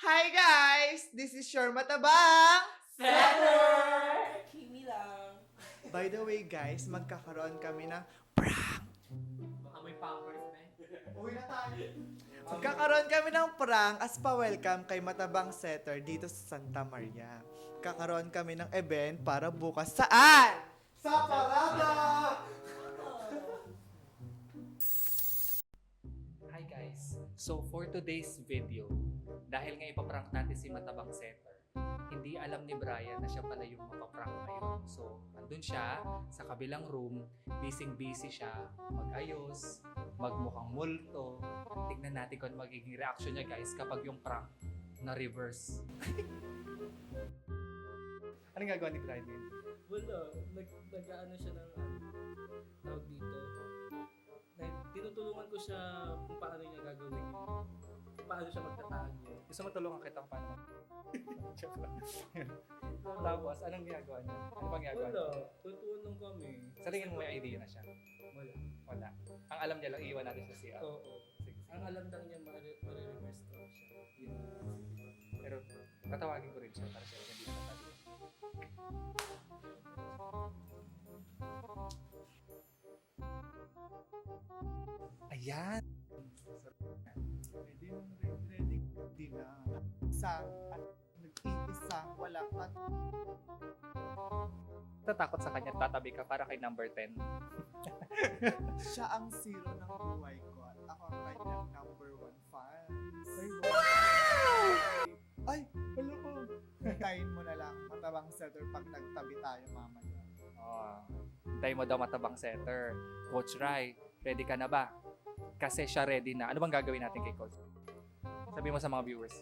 Hi guys! This is your Matabang! Setter! Kimi lang. By the way guys, magkakaroon kami ng Baka may pampers na Uwi na tayo! Magkakaroon kami ng prank as pa-welcome kay Matabang Setter dito sa Santa Maria. Kakaroon kami ng event para bukas saan? Sa Parada! Hi guys! So for today's video, dahil nga ipaprank natin si Matabang Setter, hindi alam ni Brian na siya pala yung mapaprank ngayon. So, andun siya sa kabilang room, busy siya, mag-ayos, magmukhang multo. Tignan natin kung magiging reaction niya guys kapag yung prank na reverse. Anong gagawa ni Brian ngayon? Wala. Nag-ano siya ng tawag dito. Tinutulungan ko siya kung paano niya gagawin yun. Kung paano siya magtatago. Gusto mo tulungan kita kung paano? Joke lang. Tapos, anong ginagawa niya? Ano bang ginagawa niya? Wala. Tutuan lang kami. Sa tingin mo may idea na siya? Wala. Wala. Ang alam niya lang, iiwan natin siya siya. Oo. Sige. Ang alam lang niya ma-reverse ko siya. Yun. Pero tatawagin ko rin siya para siya hindi na tatabi. Ayan! Ready na. Isang at nag-iisang wala at Tatakot sa kanya, tatabi ka para kay number 10. siya ang zero ng buhay ko at ako ang kanyang number 1 fan. Ay! Wala ko! Hintayin mo na lang, Matabang Setter, pag nagtabi tayo mamaya. Hintay mo daw Matabang Setter. Coach Rai, ready ka na ba? Kasi siya ready na. Ano bang gagawin natin kay Coach? Sabi mo sa mga viewers.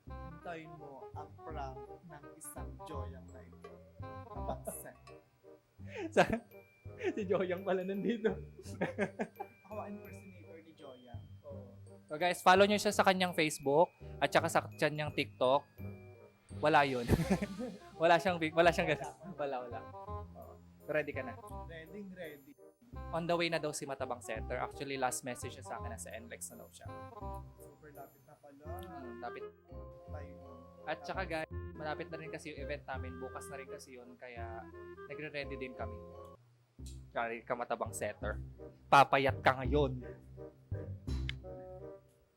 Hintayin mo ang prank ng isang joyang na ito. Matabang Setter. Si Joyang pala nandito. Ako ang impersonator ni Joya. So guys, follow nyo siya sa kanyang Facebook at saka sa kanyang TikTok. Wala yun. wala siyang ganun. Wala. Ready ka na? Ready. On the way na daw si Matabang Setter. Actually, last message siya sa akin nasa NLEX na daw siya. Super lapit na pala. Lapit. Tayo. At saka guys, malapit na rin kasi yung event namin. Bukas na rin kasi yun. Kaya nagre-ready din kami. Kaya ka Matabang Setter. Papayat ka ngayon.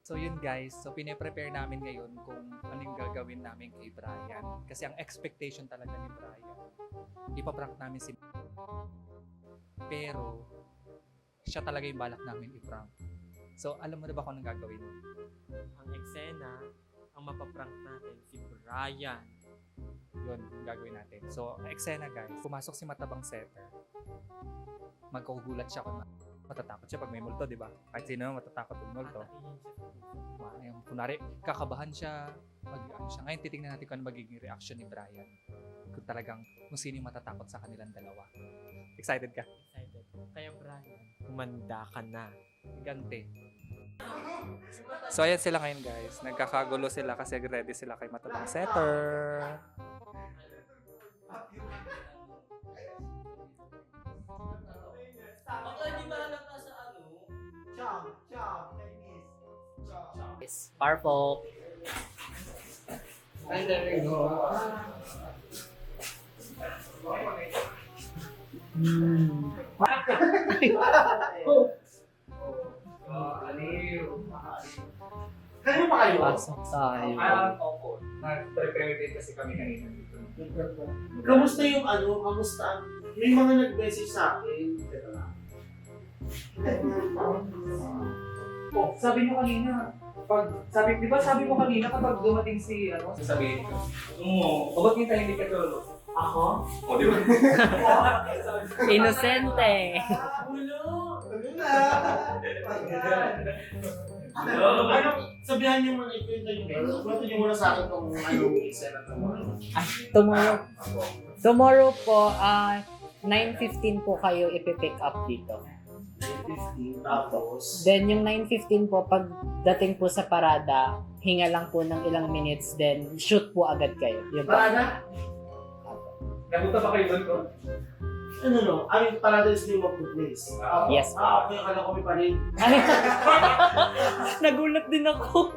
So yun guys, so pine-prepare namin ngayon kung anong gagawin namin kay Brian. Kasi ang expectation talaga ni Brian, ipaprank namin si pero siya talaga yung balak namin i-prank. So alam mo na ba kung anong gagawin? Ang eksena, ang mapaprank natin, si Brian. Yun, yung gagawin natin. So, eksena guys, pumasok si Matabang Setter. Magkugulat siya kung matatakot siya pag may multo, di ba? Kahit sino matatakot pag multo. Tatakihin siya. Kunwari, kakabahan siya, mag-ano siya. Ngayon, titingnan natin kung ano magiging reaction ni Brian. Kung sino yung matatakot sa kanilang dalawa. Excited ka? Excited. Kaya Brian, kumanda ka na. Gante. So, ayan sila ngayon guys. Nagkakagulo sila kasi ready sila kay Matabang Setter. Baka hindi mahalata sa ano? Cham, Chinese. Cham. Yes. Purple. And there you go. Kaya pa kayo? Pasok tayo. Opo. Nag-prepare din kasi kami kanina dito. Kamusta yung ano? Kamusta? May mga nag-message sa akin. Ito na. Oh, sabi mo kanina, di ba sabi mo kanina kapag dumating si, sasabihin ko. Oo. O ba't yung hindi ka tulog? Ako? O, di ba? Inosente. Ulo! Ano na? Ano? Sabihan niyo muna ito yung kwento niyo muna sa akin kung anong eksena ito. Tomorrow po, 9:15 po kayo ipipick up dito. 9:15 tapos. Then yung 9:15 po, pagdating po sa parada, hinga lang po ng ilang minutes, then shoot po agad kayo. Yun po. Parada? Napunta pa kayo doon ko? Ano no? Ay, parada is name of the place. Yes. Okay, akala ko may parin. Nagulat din ako.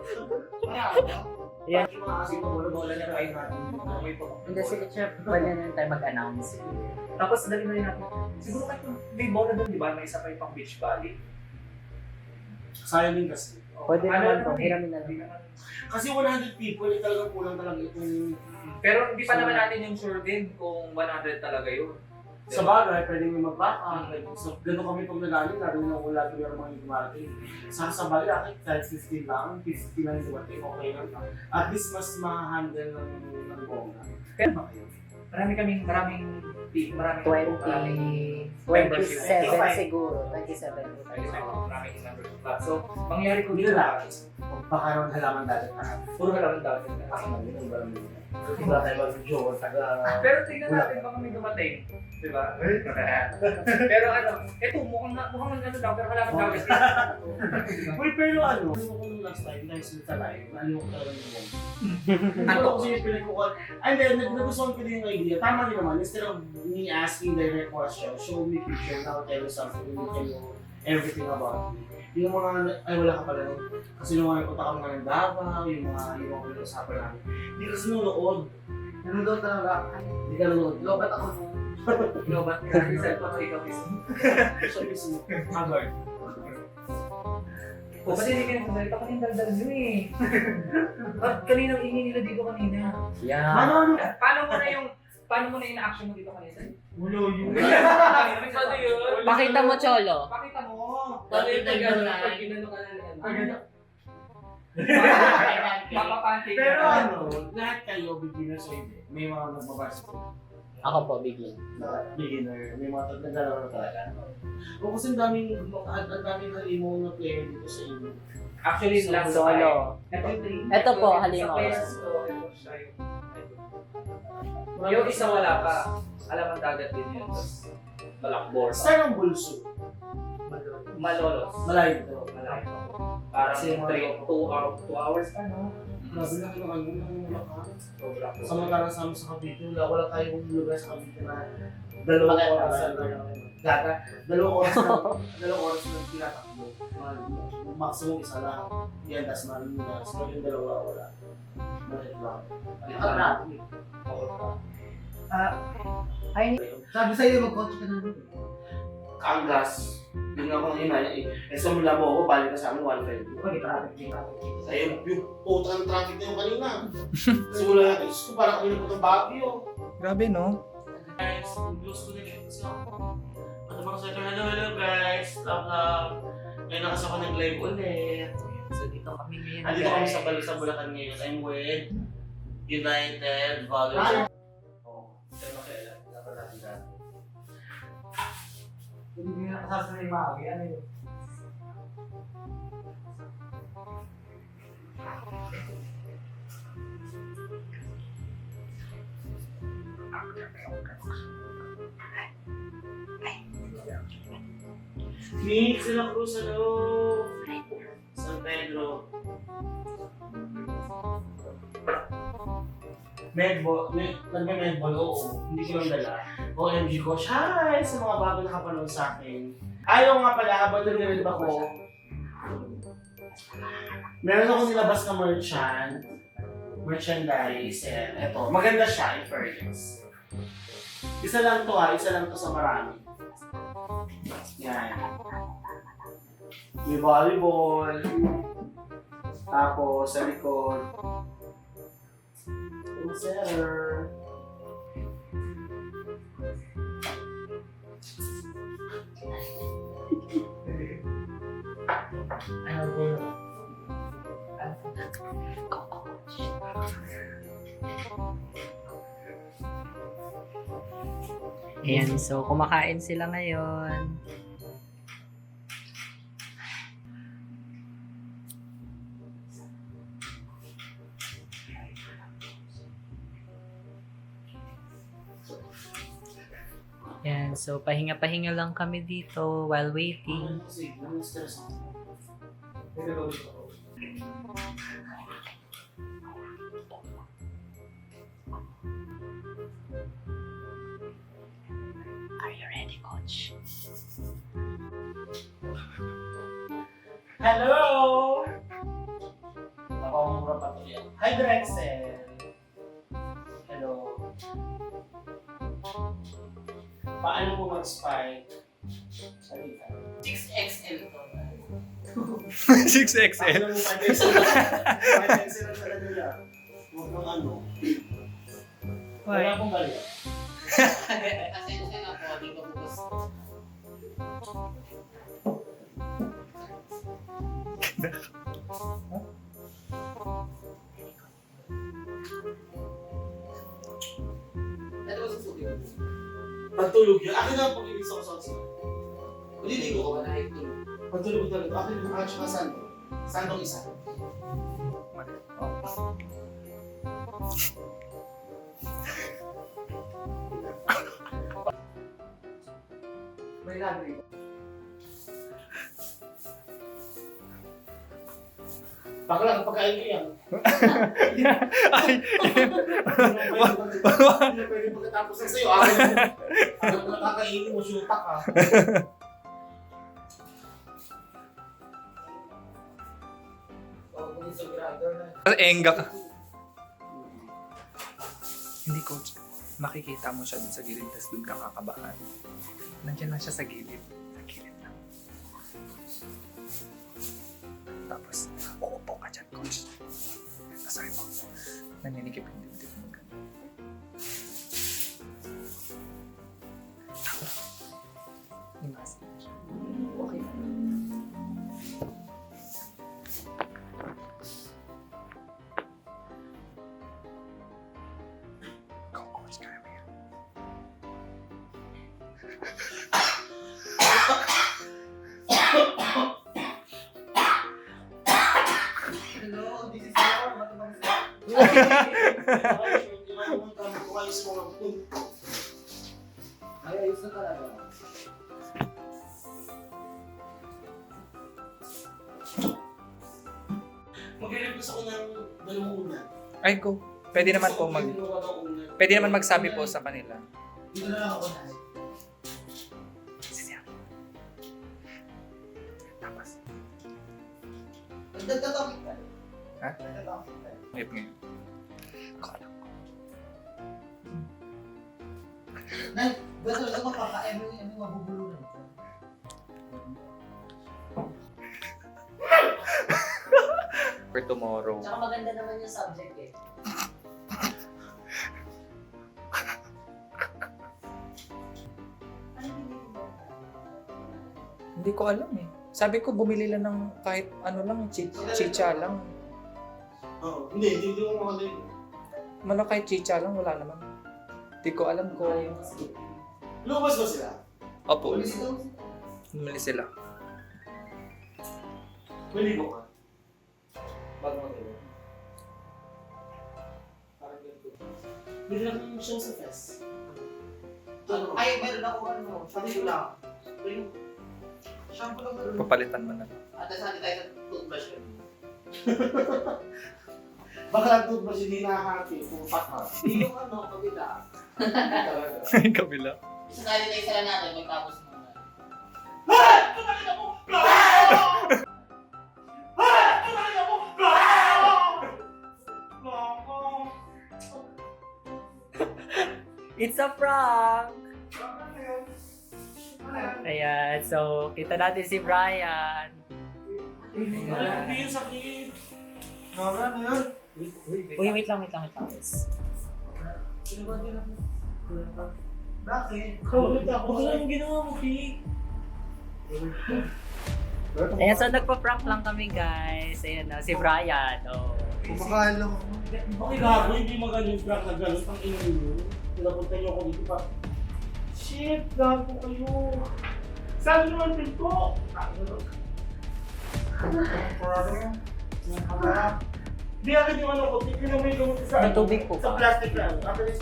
Yan. Yung mga kasi bola na kayo natin. Hindi, sige, chef. Pwede na tayo mag-announce. Tapos dali na rin natin. Siguro kahit may bola doon, di ba? May isa pa yung pang beach volley. Sayang din kasi. Pwede naman po. naman eh. Hiramin na Hindi lang. naman. Kasi 100 people, talagang kulang talaga itong... Pero hindi pa naman natin yung sure din kung 100 talaga yun. Sa bagay, pwede may mag-back So, ganun kami pag nagaling, lalo na kung lagi meron mga dumating. Sa bagay, kahit 15 lang, 50 lang yung dumating, okay lang. At least mas ma-handle ng bongga. Pero maraming maraming 27 siguro. 27. maraming membership class. So, mangyari ko Hindi dito lang. Pagkakaroon halaman dati na. puro halaman daw. Wala tayo mag-joke, Pero tingnan natin baka may dumating. Di ba? Pero ano, eto mukhang ano daw, pero halaman daw. Uy, pero ano ko nung last time, dahil sa live, ano ko talaga yung bongga. Ano ko siya pinagkukuhan. And then, nagustuhan ko din yung idea. Tama din naman, instead of me asking direct question, show me picture, now tell you something, and tell you everything about me. Yung mga, ay wala ka pala nun. Kasi nung mga punta kami nga ng Davao, yung mga pinag-usapan namin. Hindi kasi nunood. Nanonood talaga. Hindi ka nanonood. Lobat ako. Lobat ka. Isa pa ikaw mismo. Siya mismo. Haggard. O, pati hindi kayo nagsalita pa yung daldal nyo eh. At kaninang ingin nila dito kanina. Yeah. Ano? Paano mo na in-action mo dito kanina? Wala yun. Paano yun? Pakita mo, Cholo. Pakita mo. Paano yung gano'n? pag-gano'n? Pag ginano ka na Ano? Papapantik ka. Pero ano, lahat kayo beginners o hindi. May mga nagbabarsity. Ako po, begin. Beginner. May mga nagdalawa na talaga. O kasi ang daming halimaw na player dito sa inyo. Actually, last Solo. Ito po, halimaw. Yung isa wala pa. Alam ang dagat din yun. Tapos malakbor pa. Saan ang bulso? Malolos. Malayo ito. Malayo. Parang Kasi mga 2 hours pa, no? Grabe na kayo ano ng lakas. Sobra po. Samantalang sa amin sa Cavite, wala tayong lugar sa Cavite na 2 oras na dalawang oras na tinatakbo. Maximum isa lang. Yan, tas Marinas. Pero yung dalawa, wala. Bakit lang? Ang traffic. Sabi sa'yo, mag-coach ka na rin. Kaanggas. Yun nga kung hinaya eh. Eh, sumula mo ako, balik ka sa amin, 1.5. Traffic. Ayun, yung puta ng traffic na yung kanina. Simula natin, Diyos ko, parang kanina po ng Baguio. Grabe, no? Guys, close connection kasi ako. Ano bang sabi? Hello guys. Love. Ngayon na kasi ako nag-live ulit. So, dito kami ngayon. Andito kami sa Bulacan ngayon. I'm with United Volleyball. Oo. Pero kailan? Dapat natin dati. Hindi nga kasasanay maawi. Ano yun? Mix de la Cruz, hello! San Pedro. Nagme-medball, oo. Hindi ko lang dala. OMG ko, hi! Sa mga bago nakapanood sa akin. Ayaw nga pala, habang nag-read ako, meron akong nilabas na merchandise. Eto, maganda siya in fairness. Isa lang to sa marami. Yan. May volleyball. Tapos sa likod. Yung setter. Ano po? Ayan, so kumakain sila ngayon. Ayan, so pahinga-pahinga lang kami dito while waiting. Kasi, stress ako. Are you ready, coach? Hello! Nakamura pa to yan. Hi, Drexel. Hello. Paano mo mag-spike? Salita. 6XL to. 6XL. Ano mo 5XL? 5XL na talaga yan. Huwag nang ano. Wala pong bali. Asensya na po, di ko gusto. Ito ba susubi ko? Pagtulog yun. Akin na ang pag-ibig sa kusotsi. Uliligo ko ba na itulog? Pagtulog talaga. Akin na ang tsaka sando. Sandong isa. May labi. Baka lang pagkain ko yan. Ay, Hindi pwede pagkatapos ng sa'yo. Akin na nakakainin mo, syutak ka. enga ka. Hindi, coach. Makikita mo siya dun sa gilid, tapos dun ka kakabahan. Nandiyan lang siya sa gilid. Sa gilid lang. Tapos, uupo ka dyan, coach. Tapos sabi mo, naninikip yung dibdib mo. Ako. Imasin siya. Okay na. Go, coach. Kaya mo yan. Hello, this is Leo. Matubang sa... Ay, ayos na talaga. Mag-request ako ng dalawang unan. Ay, go. Pwede naman po Pwede naman magsabi po sa kanila. Dito na lang ako na. Sisiya. Tapos, Nagdadatopic ka. Ha? Nagdadatopic ka. wait ngayon. Kala ko. Ba't talaga mapakain mo yung mabubulungan ko? For tomorrow. Tsaka maganda naman yung subject eh. Ano binili mo? Hindi ko alam eh. Sabi ko bumili lang ng kahit ano lang, chicha lang. Oo. Hindi ko makadali. Mala kahit chicha lang, wala naman. Hindi ko alam ko. Lumabas ba sila? Opo, Ulis daw. bumili sila. Maligo ka. Bago mag-iwan. Parang ganito. Bili lang yung show sa fest. Ano? Ay, meron ako ano. Shampoo lang. Shampoo lang meron. Papalitan mo na lang. At saan tayo sa toothbrush ko? Baka lang toothbrush hindi nakakati. Pupat ka. Hindi yung ano, kabila. Kabila. Isa tayo tayo sila natin, magtapos mo na. It's a prank! Ayan, so kita natin si Brian. Hindi yung sakit. Uy, wait lang. Yes. Bakit? Huwag ka lang ginawa mo, Pete. Ayan, so nagpa-prank lang kami guys. Ayan na, si Brian. Oh. Kumakain lang ako. Bakit gago, hindi magaling prank na gano'n ang ino nyo. Pinapunta nyo ako dito pa. Shit, gago kayo. Sabi naman din ko. Di akin yung ano ko, tignan mo yung gamot sa May tubig po sa ba? plastic lang. Akin is...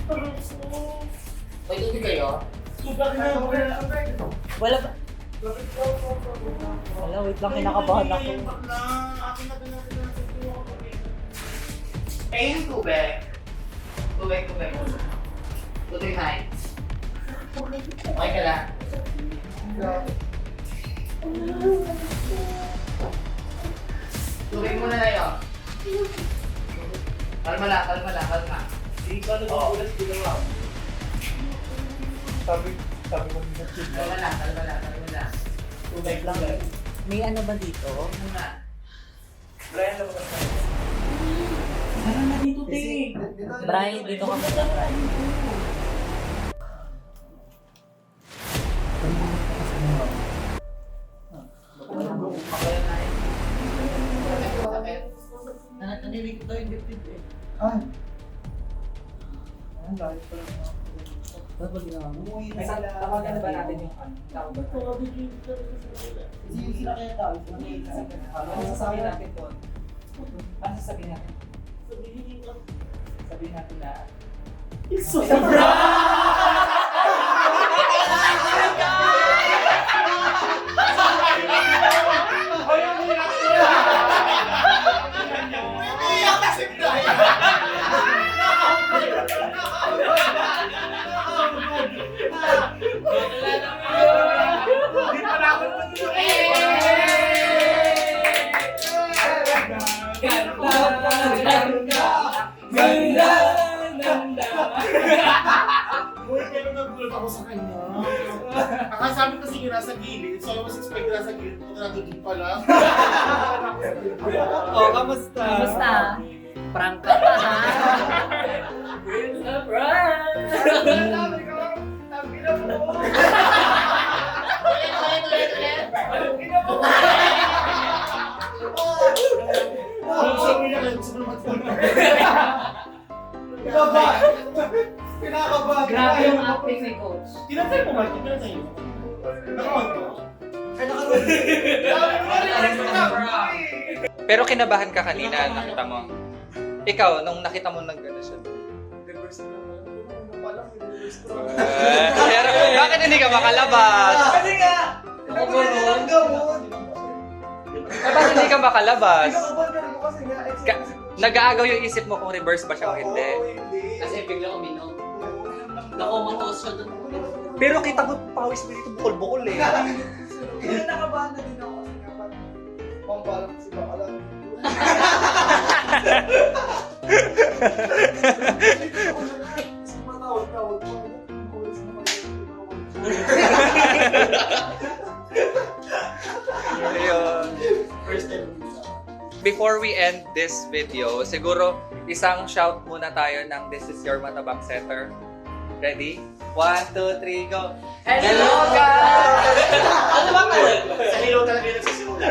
Aray ko. May tubig kayo? Sugat na ako. Wala ba? Wala, wait lang, kinakabahan ako. Akin na pinagin sa tuwa ko. Eh, yung tubig. Tubig. Tubig night. Okay ka lang. Tubig muna na yun. Kalma lang, kalma lang, kalma. Hindi ka nagugulat ginawa. Sabi mo nila. Kalma lang, kalma lang, kalma lang. Tubig lang eh. May ano ba dito? Muna. Brian, lang ka. Ano na dito, te? Brian, dito ka muna, Brian. Nanilig ko yung dipdip eh. Ay. Ang dahil pala mga umuwi na sila. Tawagan na ba natin yung tawag ba? Sila kaya tao, sila kaya tao. Ano sasabihin natin doon? Ano sasabihin natin? Sabihin natin na Uy, pero nagulat ako sa kanya. Akasabi kasi yun nasa gilid, so I was expect nasa gilid, kung nandun pala. Oh, kamusta? Kamusta? Prank ka pa, ha? It's a prank! Sabi niya kayo, gusto mo naman tulog. Pinakabahan. Grabe yung acting ni Coach. Tinatay mo ba? Tinatay mo. Nakawan ko. Ay, nakaroon. Pero kinabahan ka kanina, nakita mo. Ikaw, nung nakita mo nag-ano siya. Pero bakit hindi ka makalabas? Kasi nga! Ako ba nun? Bakit hindi ka makalabas? Pinakabahan ka rin ko kasi nga. Nag-aagaw yung isip mo kung reverse ba siya o hindi. Kasi bigla uminom. Nakumatos siya doon. Pero kita mo pawis mo dito bukol-bukol eh. Hindi nakabahan na din ako kasi nga parang pambalang si Bakalan. Matawag-tawag ko. Ayun. First time. Before we end this video, siguro isang shout muna tayo ng This is your Matabang Setter. Ready? 1, 2, 3, go! Hello guys! Ano ba ka? Sa hilo talaga yung nagsisimula.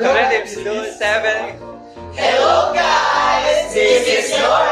Ready? 2, 7. Hello guys! This is your